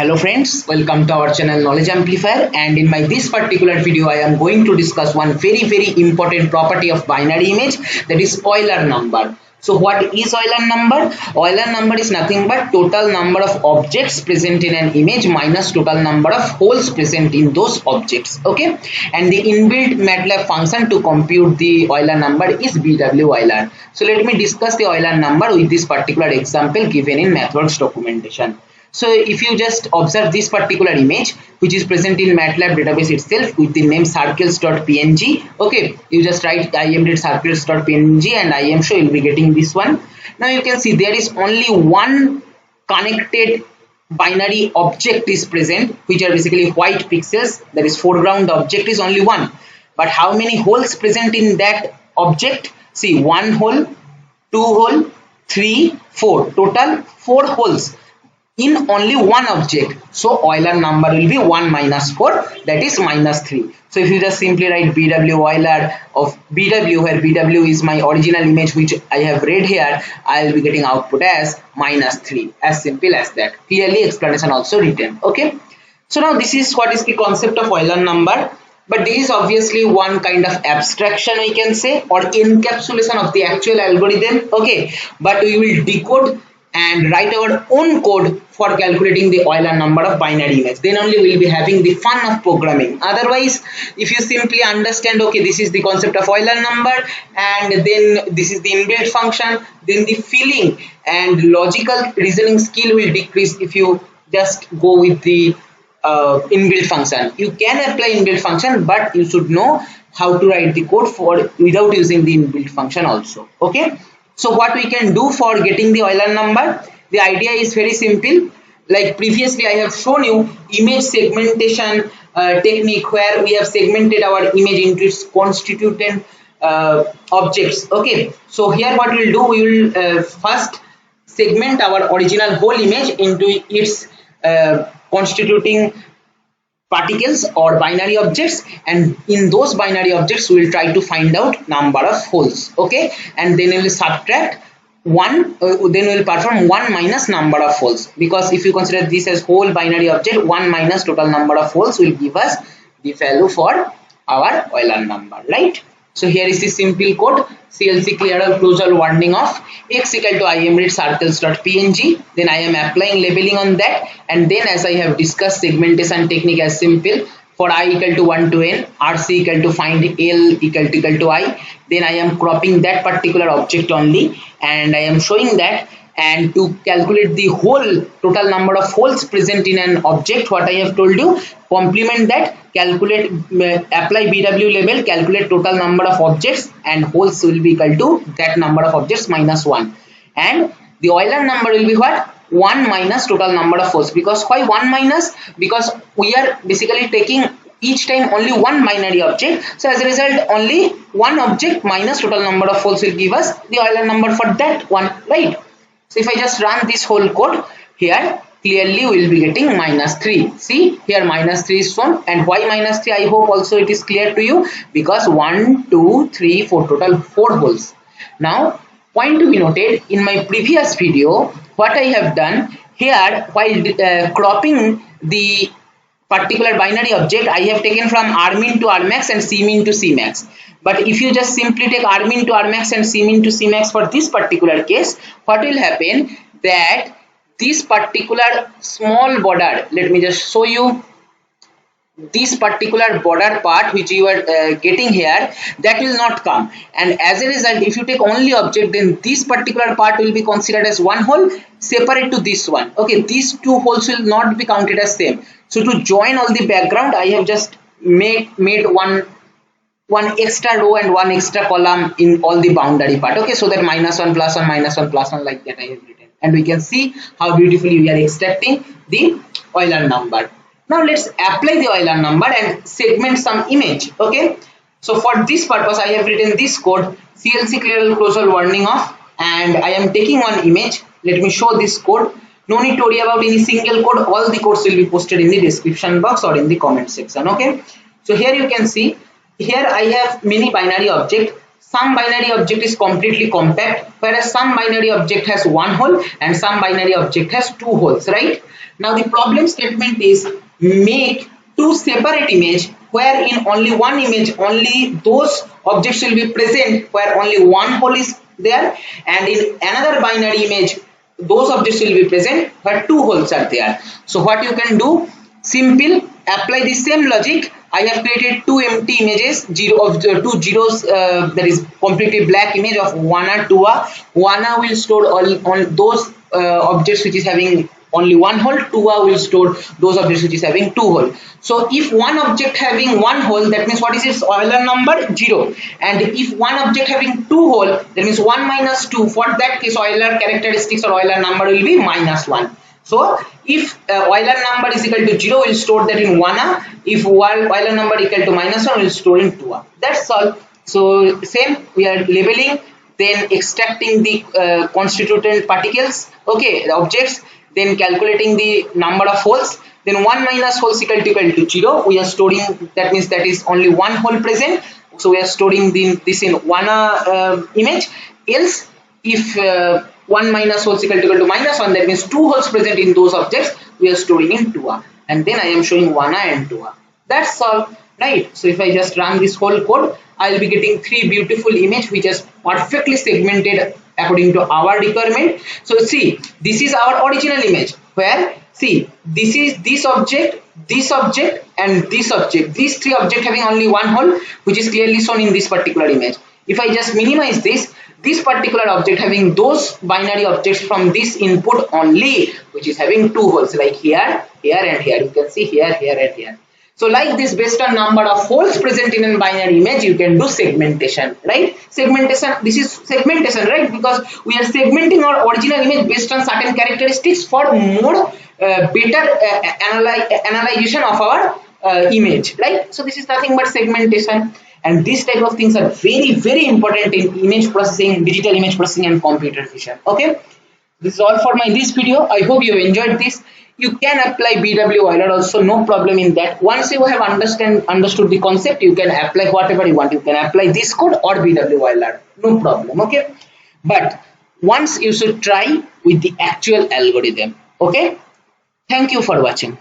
Hello friends, welcome to our channel Knowledge Amplifier, and in this particular video I am going to discuss one very important property of binary image, that is Euler number. So what is Euler number? Euler number is nothing but total number of objects present in an image minus total number of holes present in those objects. Okay, and the inbuilt MATLAB function to compute the Euler number is bwlabel. So let me discuss the Euler number with this particular example given in MathWorks documentation. So if you just observe this particular image which is present in MATLAB database itself with the name circles.png, okay, you just write imread circles.png and imshow, you will be getting this one. Now you can see there is only one connected binary object is present, which are basically white pixels, that is foreground object is only one. But how many holes present in that object? See, one hole, two hole, 3, 4, total 4 holes in only one object. So Euler number will be 1 minus 4, that is minus 3. So if you just simply write bw Euler of bw, where bw is my original image which I have read here, I will be getting output as minus 3, as simple as that. Clearly explanation also written. Okay, so now this is what is the concept of Euler number, but this is obviously one kind of abstraction we can say, or encapsulation of the actual algorithm. Okay, but we will decode and write our own code for calculating the Euler number of binary image. Then only we will be having the fun of programming. Otherwise, if you simply understand, okay, this is the concept of Euler number and then this is the inbuilt function, then the feeling and logical reasoning skill will decrease if you just go with the inbuilt function. You can apply inbuilt function, but you should know how to write the code for without using the inbuilt function also. Okay. So what we can do for getting the Euler number, the idea is very simple. Like previously I have shown you image segmentation technique, where we have segmented our image into its constituent objects. Okay, so here what we will do, we will first segment our original whole image into its constituting particles or binary objects, and in those binary objects we will try to find out number of holes. Okay, and then we will subtract 1, then we will perform 1 minus number of holes, because if you consider this as whole binary object, 1 minus total number of holes will give us the value for our Euler number, right? So here is the simple code. CLC clear closure warning of x equal to imread circles.png. Then I am applying labeling on that, and then as I have discussed segmentation technique as simple, for I equal to 1 to n, rc equal to find L equal to I. Then I am cropping that particular object only, and I am showing that. And to calculate the whole total number of holes present in an object, what I have told you, complement that, calculate, apply bwlabel, calculate total number of objects, and holes will be equal to that number of objects minus 1. And the Euler number will be what? 1 minus total number of holes. Because why 1 minus? Because we are basically taking each time only one binary object, so as a result only one object minus total number of holes will give us the Euler number for that one, right? So if I just run this whole code here, clearly we will be getting minus 3. See here minus 3 is shown, and why minus 3? I hope also it is clear to you, because 1, 2, 3, 4, total 4 holes. Now point to be noted, in my previous video what I have done here, while cropping the particular binary object, I have taken from rmin to rmax and cmin to cmax. But if you just simply take rmin to rmax and cmin to cmax for this particular case, what will happen, that this particular small border, let me just show you, this particular border part which you are getting here, that will not come, and as a result if you take only object, then this particular part will be considered as one hole separate to this one. Okay, these two holes will not be counted as same. So to join all the background, I have just made one extra row and one extra column in all the boundary part. Okay, so that minus 1 plus 1 minus 1 plus 1 like that I have written, and we can see how beautifully we are extracting the Euler number. Now let's apply the Euler number and segment some image. Okay, so for this purpose I have written this code, CLC clear closure warning off, and I am taking one image. Let me show this code. No need to worry about any single code, all the codes will be posted in the description box or in the comment section. Okay, so here you can see, here I have many binary object some binary object is completely compact, whereas some binary object has one hole and some binary object has two holes, right? Now the problem statement is make two separate image where in only one image only those objects will be present where only one hole is there, and in another binary image those objects will be present where two holes are there. So what you can do, simple, apply the same logic. I have created two empty images, two zeros, that is completely black image of onea, twoa. Onea will store on those objects which is having only one hole, twoa will store those objects which is having two hole. So if one object having one hole, that means what is its Euler number? 0. And if one object having two hole, that means 1 minus 2. For that case, Euler characteristics or Euler number will be minus 1. So if Euler number is equal to 0, we'll store that in onea. If Euler number equal to minus 1, we'll store in twoa. That's all. So same, we are labeling, then extracting the constituent particles, okay, the objects, then calculating the number of holes, then 1 minus holes equal to 0. We are storing, that means that is only one hole present, so we are storing this in one image. Else if 1 minus holes equal to minus 1, that means two holes present in those objects, we are storing in twoa, and then I am showing onea and twoa. That's all, right? So if I just run this whole code, I will be getting three beautiful image which is perfectly segmented according to our requirement. So see, this is our original image where, see, this is this object and this object, these three objects having only one hole, which is clearly shown in this particular image. If I just minimize this particular object having those binary objects from this input only, which is having two holes, like here, here and here. You can see here, here and here. So like this, based on number of holes present in a binary image, you can do segmentation, right? Segmentation, this is segmentation, right? Because we are segmenting our original image based on certain characteristics for more better analyzation of our image, right? So this is nothing but segmentation, and these type of things are very, very important in image processing, digital image processing and computer vision. Okay, this is all for this video. I hope you enjoyed this. You can apply BW Euler also, no problem in that. Once you have understood the concept, you can apply whatever you want. You can apply this code or BW Euler, no problem. Okay, but once you should try with the actual algorithm. Okay, thank you for watching.